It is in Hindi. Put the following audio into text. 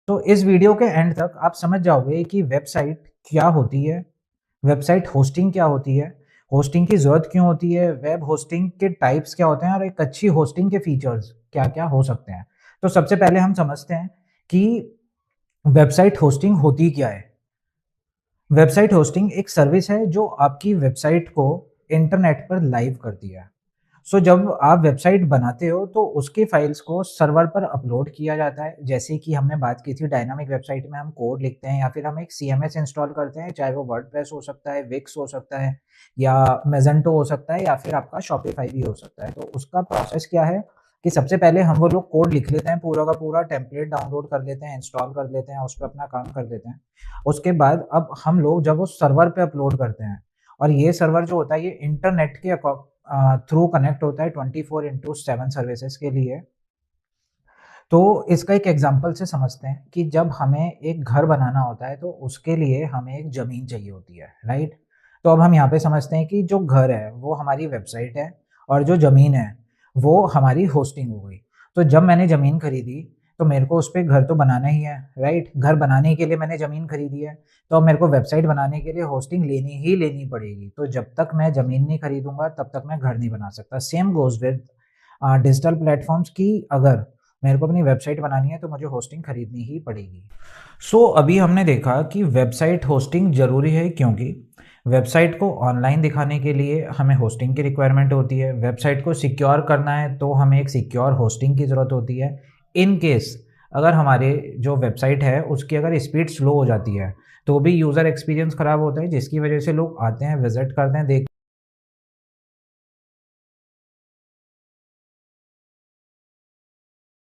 तो इस वीडियो के एंड तक आप समझ जाओगे कि वेबसाइट क्या होती है, वेबसाइट होस्टिंग क्या होती है, होस्टिंग की ज़रूरत क्यों होती है, वेब होस्टिंग के टाइप्स क्या होते हैं और एक अच्छी होस्टिंग के फीचर्स क्या-क्या हो सकते हैं। तो सबसे पहले हम समझते हैं कि वेबसाइट होस्टिंग होती क्या है? वेबसाइट होस्टिंग एक सर्विस है जो आपकी वेबसाइट को इंटरनेट पर लाइव करती है। जब आप वेबसाइट बनाते हो तो उसकी फाइल्स को सर्वर पर अपलोड किया जाता है। जैसे कि हमने बात की थी डायनामिक वेबसाइट में हम कोड लिखते हैं या फिर हम एक सीएमएस इंस्टॉल करते हैं, चाहे वो वर्डप्रेस हो सकता है, विक्स हो सकता है या मैजेंटो हो सकता है या फिर आपका शॉपिफाई भी हो सकता है। तो उसका प्रोसेस क्या है कि सबसे पहले हम वो लोग कोड लिख लेते हैं, पूरा का पूरा टेम्पलेट डाउनलोड कर लेते हैं, इंस्टॉल कर लेते हैं, उस पे अपना काम कर देते हैं। उसके बाद अब हम लोग जब वो सर्वर पे अपलोड करते हैं और ये सर्वर जो होता है ये इंटरनेट के थ्रू कनेक्ट होता है 24/7 सर्विसेज के लिए। तो इसका एक एग्जांपल से समझते हैं कि जब हमें एक घर बनाना होता है तो उसके लिए हमें एक ज़मीन चाहिए होती है, राइट? तो अब हम यहाँ पे समझते हैं कि जो घर है वो हमारी वेबसाइट है और जो ज़मीन है वो हमारी होस्टिंग हो गई। तो जब मैंने ज़मीन खरीदी तो मेरे को उस पे घर तो बनाना ही है, राइट? घर बनाने के लिए मैंने ज़मीन खरीदी है, तो अब मेरे को वेबसाइट बनाने के लिए होस्टिंग लेनी ही लेनी पड़ेगी। तो जब तक मैं ज़मीन नहीं खरीदूँगा तब तक मैं घर नहीं बना सकता। Same goes with digital platforms की अगर मेरे को अपनी वेबसाइट बनानी है तो मुझे होस्टिंग खरीदनी ही पड़ेगी। अभी हमने देखा कि वेबसाइट होस्टिंग ज़रूरी है क्योंकि वेबसाइट को ऑनलाइन दिखाने के लिए हमें होस्टिंग की रिक्वायरमेंट होती है। वेबसाइट को सिक्योर करना है तो हमें एक सिक्योर होस्टिंग की ज़रूरत होती है। इन केस अगर हमारे जो वेबसाइट है उसकी अगर स्पीड स्लो हो जाती है तो भी यूज़र एक्सपीरियंस ख़राब होता है, जिसकी वजह से लोग आते हैं, विज़िट करते हैं, देख